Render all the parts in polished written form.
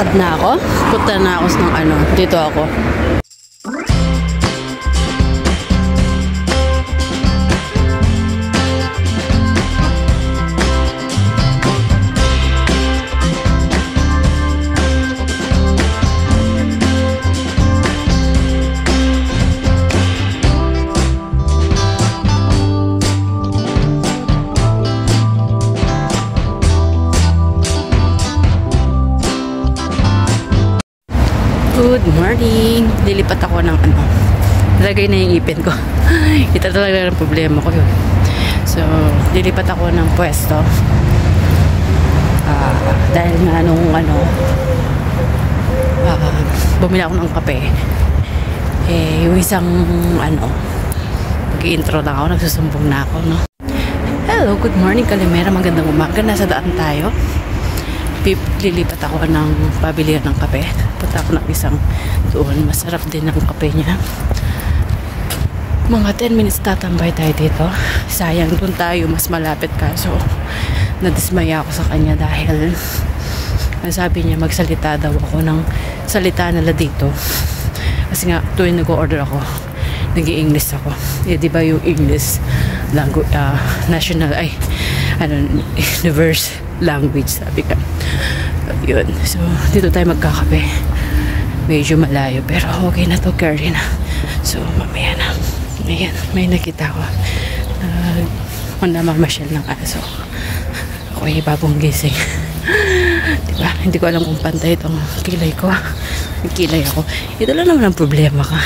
Lakad na ako. Punta na ako ng ano. Dito ako. Good morning! Lilipat ako ng ano. Lagay na yung ipin ko. Ito talaga ang problema ko yun. So, lilipat ako ng pwesto. Dahil nga nung ano, bumili ako ng kape. Yung isang ano, mag-intro lang ako, nagsusumbong na ako, no? Hello, good morning Kalimera. Magandang umaga. Nasa daan tayo. Lilipat ako ng pabilihan ng kape. Punta ako ng isang doon. Masarap din ang kape niya. Mga 10 minutes tatambay tayo dito. Sayang, doon tayo mas malapit, kaso nadismaya ako sa kanya dahil sabi niya magsalita daw ako ng salita nila dito. Kasi nga tuwing nag-order ako, nag-i-English ako. Diba yung English language, national, universe language, sabi ka. Yun. So, dito tayo magkakape. Medyo malayo, pero okay na to, carry na. So, mamaya na. Ayan, may nakita ko. Namamasyal ng aso. Ako ay bagong gising. Diba? Hindi ko alam kung pantay itong kilay ko. Kilay ako. Ito lang naman ang problema ka.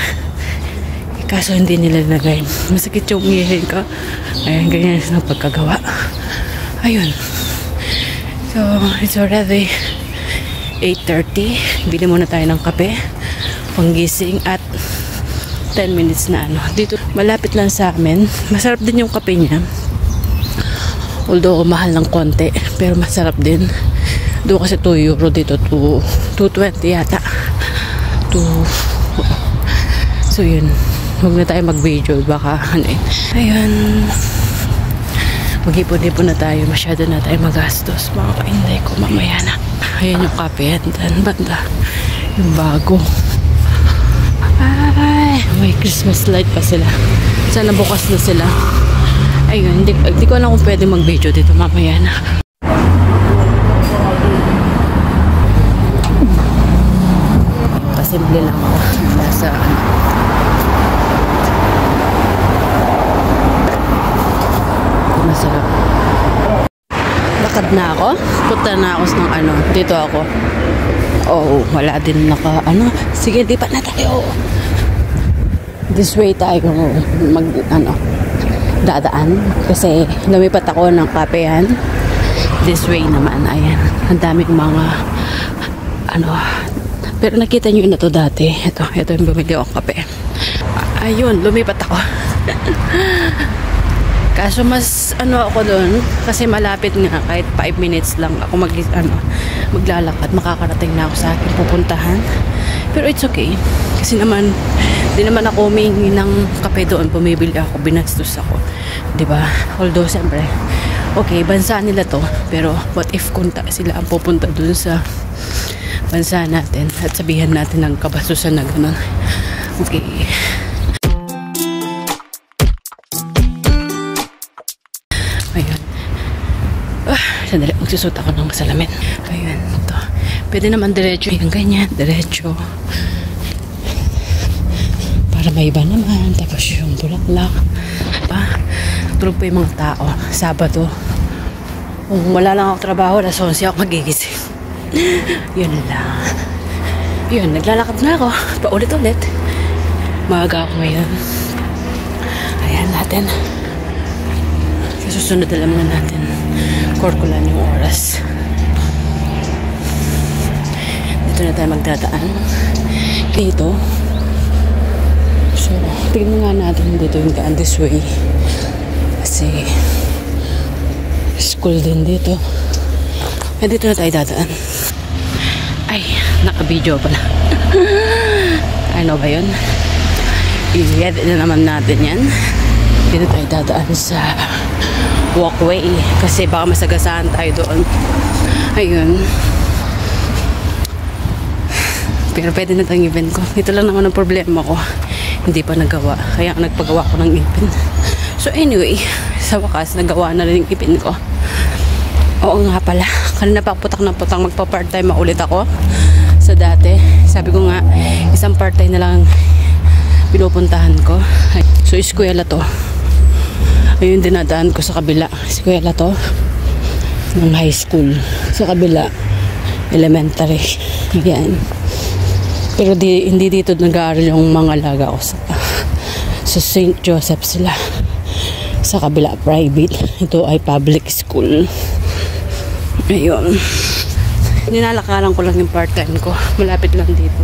Kaso hindi nila nilagay. Masakit yung ngihin ko. Ayan, ganyan ang pagkagawa. Ayun. So, it's already 8:30. Bili muna tayo ng kape. Panggising at 10 minutes na ano. Dito, malapit lang sa amin. Masarap din yung kape niya. Although, mahal ng konti. Pero masarap din. Doon kasi 2 euro dito. 2.20 yata. So, yun. Huwag na tayo mag-video. Baka, ano eh. Ayun. Mag-ipon-ipon na tayo. Masyado na tayo magastos. Mga kainday ko mamaya na. Ayan yung kape. And banda. Yung bago. Ay, may Christmas light pa sila. Sana bukas na sila. Ayun, hindi ko alam kung pwede mag-video dito mamaya na. Pasimple lang ako. Nasa masarap. Lakad na ako. Punta na ako ng ano. Dito ako. Oh, wala din ano. Sige, lipat na tayo. This way tayo dadaan. Kasi lumipat ako ng kapehan. This way naman. Ayan. Ang daming mga pero nakita nyo na to dati. Ito yung bumili akong kape. Ayun, lumipat ako. Kaso mas ako doon kasi malapit nga, kahit 5 minutes lang ako maglalakad, makakarating na ako sa aking pupuntahan. Pero it's okay kasi naman di naman ako humingi ng kape doon, bumibili ako, binastos ako, 'di ba? Although siyempre okay, bansa nila to, pero what if kung sila ang pupunta doon sa bansa natin at sabihan natin ng kabastusan na gano'n. Okay. Ayun. Sandali, magsusot ako ng salamin. Ayun, ito. Pwede naman diretso. Yung ganyan, diretso. Para may iba naman. Tapos yung bulaklak. Tulog pa yung mga tao. Sabado. Kung wala lang ako trabaho, alas 11 ako magigising. Yun lang. Yun, naglalakad na ako. Paulit-ulit. Maaga ako ngayon. Ayan natin. Susunod alam na natin korkulan yung oras. Dito na tayo magdadaan dito. So tignan nga natin dito yung daan this way kasi school din dito. Dito na tayo dadaan. Ay, naka-video pala. Ano ba yun? I-edit na naman natin yan. Dito tayo dadaan sa walkway kasi baka masagasaan tayo doon. Ayun. Pero pwede na tayong ngipin ko. Ito lang naman ang problema ko. Hindi pa nagawa. Kaya nagpagawa ko ng ngipin. So anyway, sa wakas, nagawa na rin yung ngipin ko. Oo nga pala. Kanina pa putak na putak magpa-part-time ulit ako. Sa dati. Sabi ko nga, isang part-time na lang pinupuntahan ko. So eskwela to. Ayun dinadaan ko sa kabila. Eskwela to. Ng high school. Sa kabila. Elementary. Yan. Pero hindi dito nag-aaral yung mga alaga ko sa St. Joseph sila. Sa kabila, private. Ito ay public school. Ayun. Ninalakaran ko lang yung part-time ko. Malapit lang dito.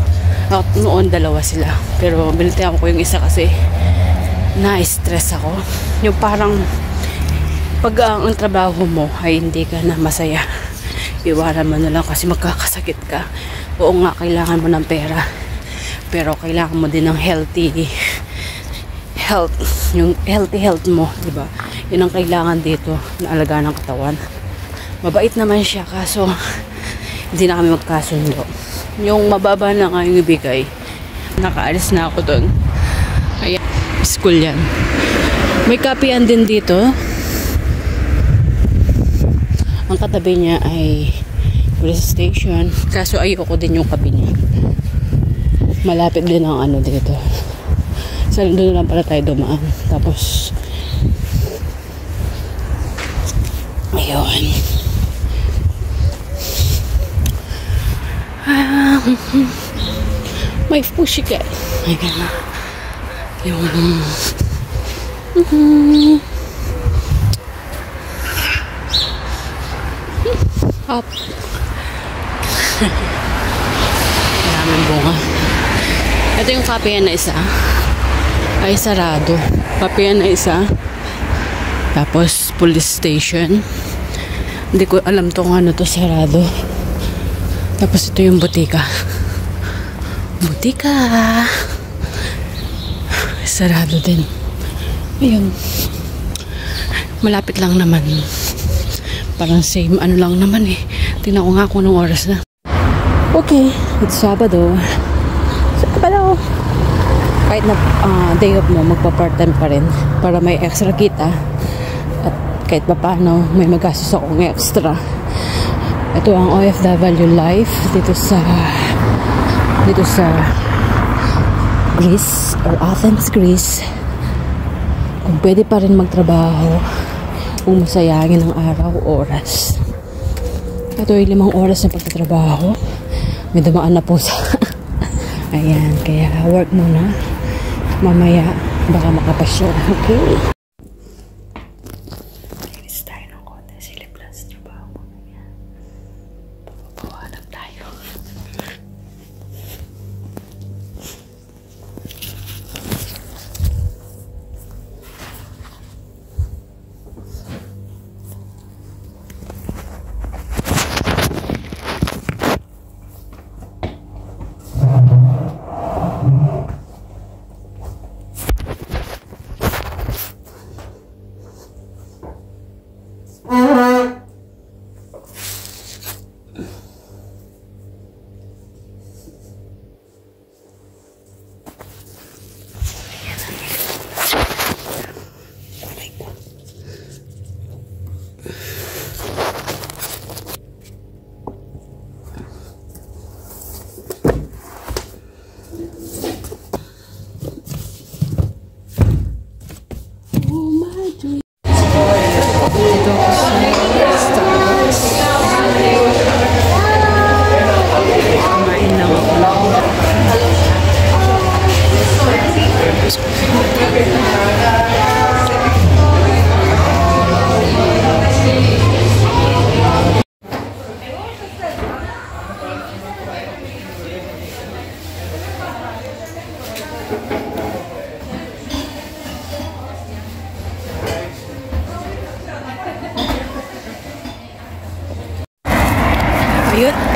At noon dalawa sila. Pero binitihan ko yung isa kasi na-stress ako. Yung parang pag ang trabaho mo ay hindi ka na masaya. Iwanan mo na lang kasi magkakasakit ka. Oo nga, kailangan mo ng pera. Pero kailangan mo din ng healthy health. Yung healthy health mo, di ba? Yun ang kailangan dito na alagaan ng katawan. Mabait naman siya, kaso hindi na kami magkasundo. Yung mababa na nga yung ibigay, nakaalis na ako doon. Ayan, school yan. May kapian din dito. Ang katabi niya ay police station. Kaso ayoko din yung kabi niya. Malapit din ang ano dito. So, doon lang pala tayo dumaan. Tapos, ayun. May pussycat. Ayan. Yung up. Maraming bunga. Ito yung kapihan na isa. Ay sarado. Kapihan na isa. Tapos police station. Hindi ko alam to kung ano to, sarado. Tapos ito yung butika. Butika. Sarado din. Ayun. Malapit lang naman. Parang same ano lang naman eh. Tingnan ko nga kung anong oras na. Okay, it's Sabado. Sabado! Kahit na day off mo, magpa-part-time pa rin para may extra kita. At kahit pa paano, may magastos akong extra. Ito ang OFW life dito sa Greece or Athens, Greece. Kung pwede pa rin magtrabaho, kung masayangin ang araw, oras. Ito ay 5 oras na pagtatrabaho. May dumaan na po sa ayan, kaya work muna. Mamaya baka makapasyon. Okay. Inis tayo ng konti. Silip lang sa trabaho. Mamaya papapawalag tayo.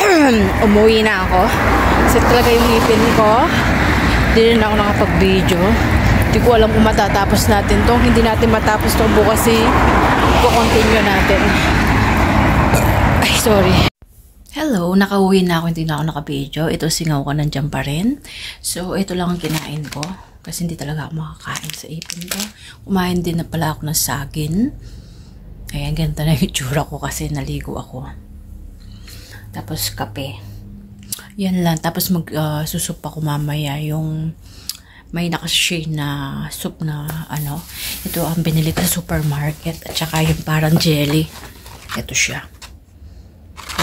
Ayun, umuwi na ako. Kasi talaga yung ngipin ko. Hindi rin ako nakapag-video. Hindi ko alam kung matatapos natin to. Hindi natin matapos to bukas, kasi i-continue natin. Ay, sorry. Hello, nakauwi na ako, hindi na ako naka-video. Ito, singaw ko, nandiyan pa rin. So, ito lang ang kinain ko. Kasi hindi talaga ako makakain sa ipin ko. Kumain din na pala ako ng saging. Ayan, ganito na yung itsura ko kasi naligo ako. Tapos, kape. Yan lang. Tapos, susup ako mamaya yung may nakashare na soup na ano. Ito ang binili ko sa supermarket. At saka yung parang jelly. Ito siya.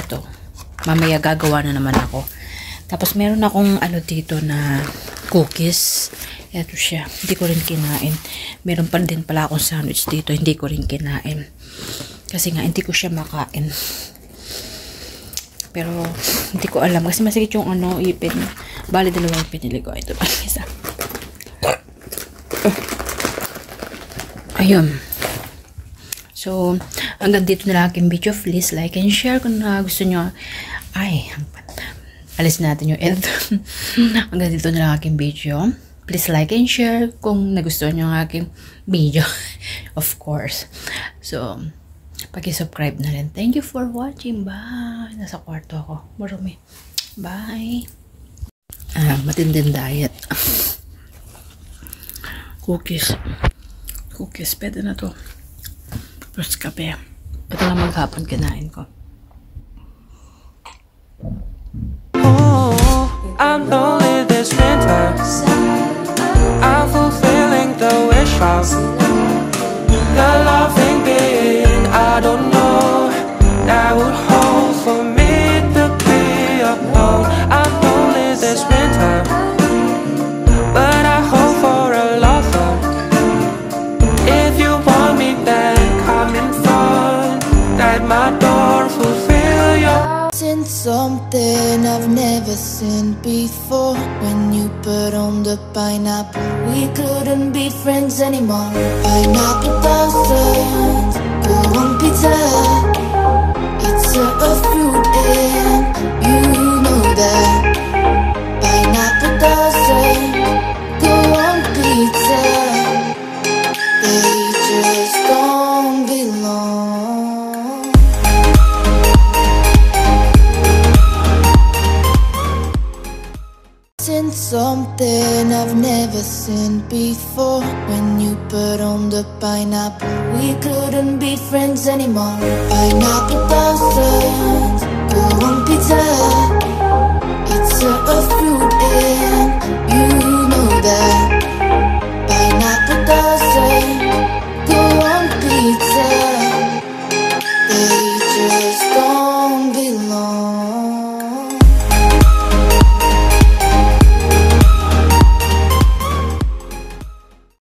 Ito. Mamaya gagawa na naman ako. Tapos meron akong ano dito na cookies. Ito siya. Hindi ko rin kinain. Meron pa din pala akong sandwich dito. Hindi ko rin kinain. Kasi nga hindi ko siya makain. Pero hindi ko alam. Kasi masakit yung ano, ipin. Bali dalawang pinili ko. Ito pa isa. Ayun. So, hanggang dito na lang aking video. Please like and share kung gusto nyo. Ay, alis natin yung edit. Hanggang dito na lang aking video. Please like and share kung nagustuhan nyo ang aking video. Of course. So, pag-subscribe na rin. Thank you for watching. Bye. Nasa kwarto ako. Marumi. Bye. Matinding diet. Cookies. Cookies. Pwede na to. Tapos kape. Ito lang maghapon kinain ko. Oh, I'm lonely this winter. I'm fulfilling the wish of the loving being. I don't know that would hold for me to be alone. I'm lonely this winter, but I hope for a lover. If you want me, then come in front. At my door, fulfill your. Seen something I've never seen before. When you put on the pineapple, we couldn't be friends anymore. Pineapple thousands, go on pizza. It's a fruit and you know that. Pineapple thousands, go on pizza. They just don't belong. Seen something I've never seen before. When you put on the pineapple, we couldn't be friends anymore. Pineapple thousands, go on pizza.